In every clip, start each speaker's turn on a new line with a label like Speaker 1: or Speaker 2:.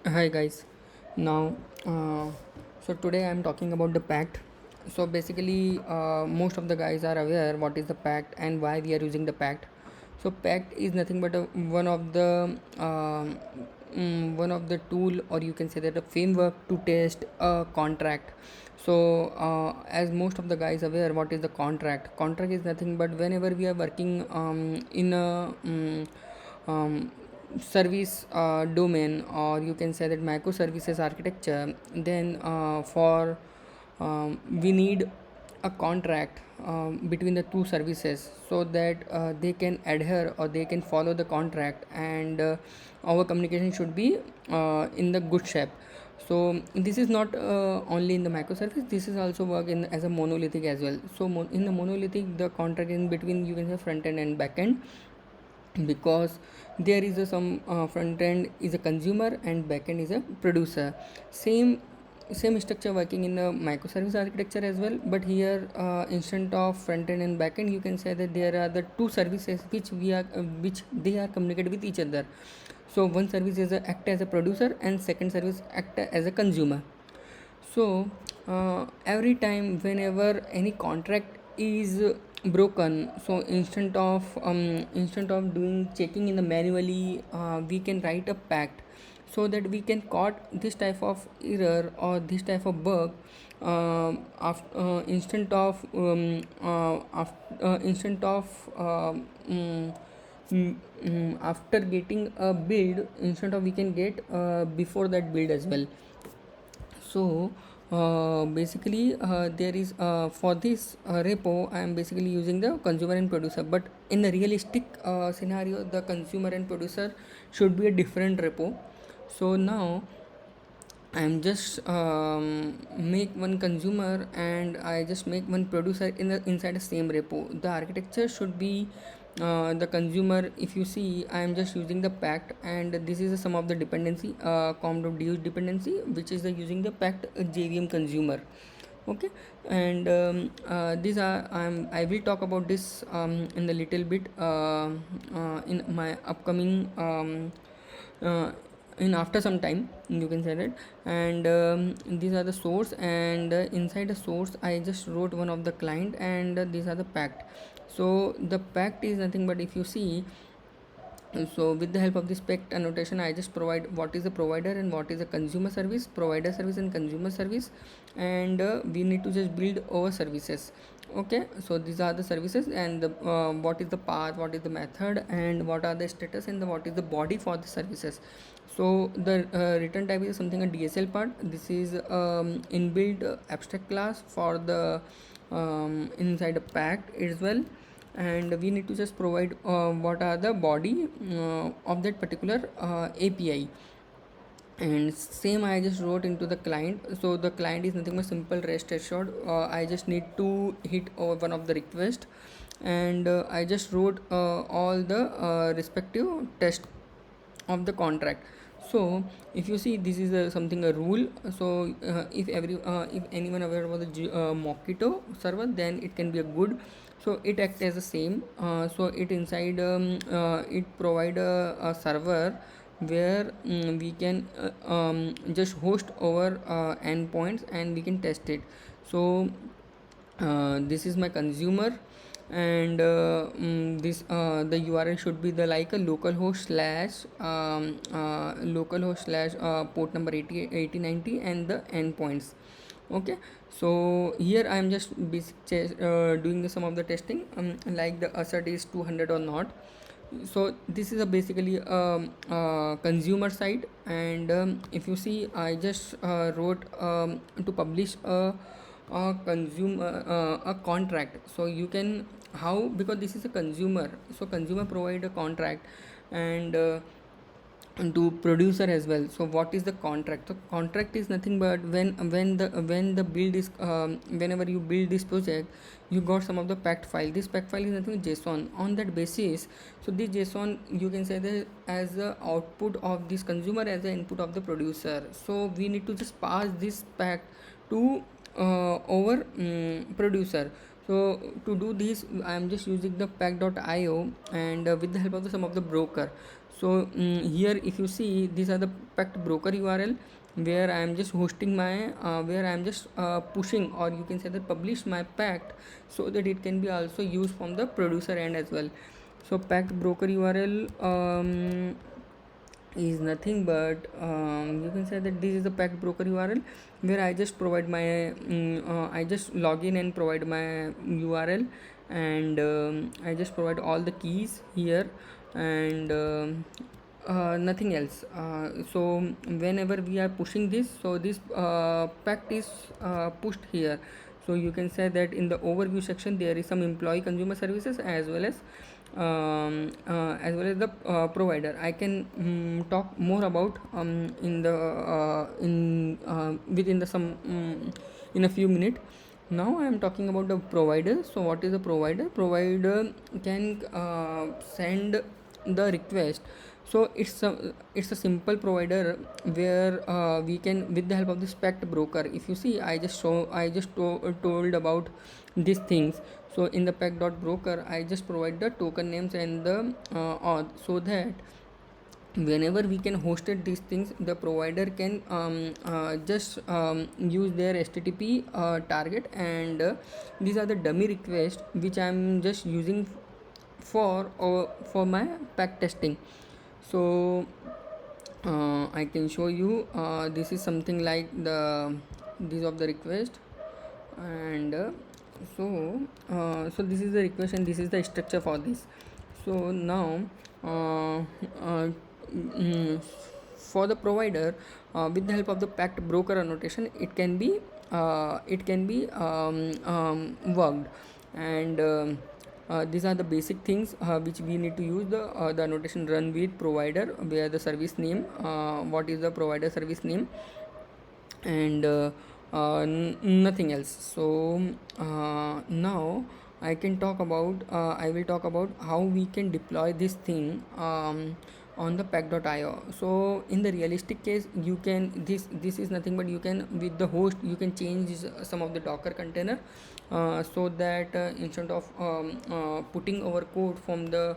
Speaker 1: Hi guys. Now, uh, so today I'm talking about the pact. So basically, most of the guys are aware what is the pact and why we are using the pact. So pact is nothing but one of the tool, or you can say that a framework to test a contract. So as most of the guys aware what is the contract. Contract is nothing but whenever we are working in a service domain, or you can say that microservices architecture, then for we need a contract between the two services so that they can adhere or they can follow the contract, and our communication should be in the good shape. So this is not only in the microservice, this is also work in as a monolithic as well. So in the monolithic, the contract in between, you can say, front end and back end, because there is some front end is a consumer and back end is a producer. Same structure working in the microservice architecture as well, but here instead of front end and back end, you can say that there are the two services which they are communicate with each other. So one service is act as a producer and second service act as a consumer. So every time whenever any contract is broken, so instead of doing checking in the manually, we can write a pact so that we can caught this type of error or this type of bug instead of after getting a build, instead of we can get before that build as well. So basically there is for this repo I am basically using the consumer and producer, but in the realistic scenario the consumer and producer should be a different repo. So now I am just make one consumer and I just make one producer in the inside the same repo. The architecture should be the consumer. If you see, I am just using the pact, and this is some of the dependency, com.use dependency, which is the using the pact JVM consumer. Okay, and these are I will talk about this in the little bit in my upcoming uh, in after some time, you can say that. And these are the source, and inside the source I just wrote one of the client, and these are the pact. So the pact is nothing but, if you see, so with the help of this pact annotation I just provide what is the provider and what is the consumer service, provider service and consumer service, and we need to just build our services. Okay, so these are the services, and what is the path, what is the method, and what are the status, and what is the body for the services. So the return type is something a DSL part. This is inbuilt abstract class for the inside a pact as well, and we need to just provide what are the body of that particular API. And same I just wrote into the client. So the client is nothing but simple rest assured. I just need to hit one of the request, and I just wrote all the respective test of the contract. So if you see, this is something a rule. So if anyone aware about the Mockito server, then it can be a good. So it acts as the same. So it inside it provide a server where we can just host our endpoints and we can test it. So this is my consumer, and this the URL should be the like a localhost slash port number 8090 and the endpoints. Okay, so here I am just doing the some of the testing, like the assert is 200 or not. So this is a basically consumer side, and if you see, I just wrote to publish a consumer a contract. So you can, how, because this is a consumer, so consumer provide a contract, and to producer as well. So what is the contract? So contract is nothing but when the build is whenever you build this project, you got some of the packed file. This packed file is nothing but JSON. On that basis, so this JSON, you can say that as the output of this consumer, as the input of the producer. So we need to just pass this pack to our producer. So to do this, I am just using the pack.io, and with the help of some of the broker. So here if you see, these are the pact broker URL where I am just hosting my where I am just pushing, or you can say that publish my pact, so that it can be also used from the producer end as well. So pact broker URL is nothing but you can say that this is the pact broker URL where I just provide my I just log in and provide my URL, and I just provide all the keys here, and nothing else. So whenever we are pushing this, so this pact is pushed here. So you can say that in the overview section there is some employee consumer services as well as the provider. I can talk more about in the within the some in a few minutes. Now I am talking about the provider. So what is a provider? Provider can send the request. So it's a simple provider where we can, with the help of this pact broker, if you see, told about these things. So in the pact.broker I just provide the token names and the auth, so that whenever we can hosted these things, the provider can just use their HTTP target, and these are the dummy requests which I am just using for my pack testing. So I can show you, this is something like these of the request, and so this is the request and this is the structure for this. So now uh, uh, mm, for the provider, with the help of the packed broker annotation, it can be worked, and these are the basic things which we need to use. The annotation run with provider, where the service name, what is the provider service name, and nothing else. So now I will talk about how we can deploy this thing on the pack.io. So in the realistic case, you can, this is nothing but you can, with the host you can change some of the Docker container, so that instead of putting our code from the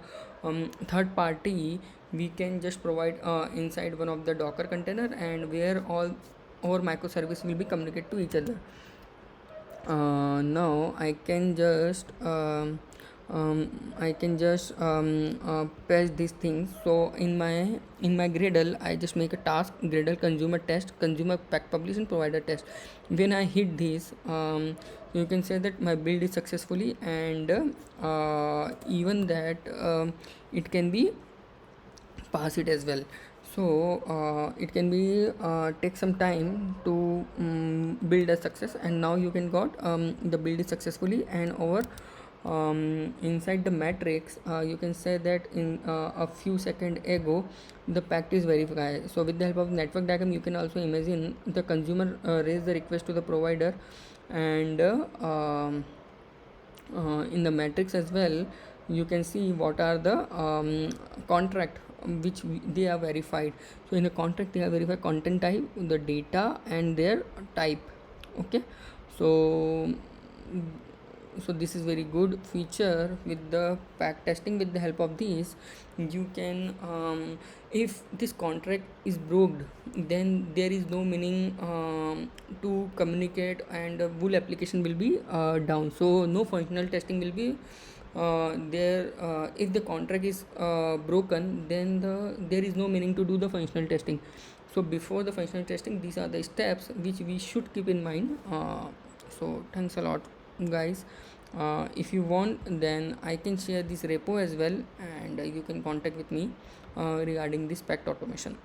Speaker 1: third party, we can just provide inside one of the Docker container, and where all our microservice will be communicate to each other. Now I can just patch these things. So in my Gradle, I just make a task: Gradle consumer test, consumer pack publish, and provider test. When I hit this, you can say that my build is successfully, and even that it can be pass it as well. So it can be take some time to build a success, and now you can got the build is successfully, and over inside the matrix you can say that in a few seconds ago the pact is verified. So with the help of network diagram, you can also imagine the consumer raise the request to the provider, and in the matrix as well you can see what are the contract which they are verified. So in the contract they are verified content type, the data, and their type. Okay, so this is very good feature with the pack testing. With the help of these, you can if this contract is broke, then there is no meaning to communicate, and full application will be down. So no functional testing will be there. If the contract is broken, then there is no meaning to do the functional testing. So before the functional testing, these are the steps which we should keep in mind. So thanks a lot, guys. If you want, then I can share this repo as well, and you can contact with me regarding this pact automation.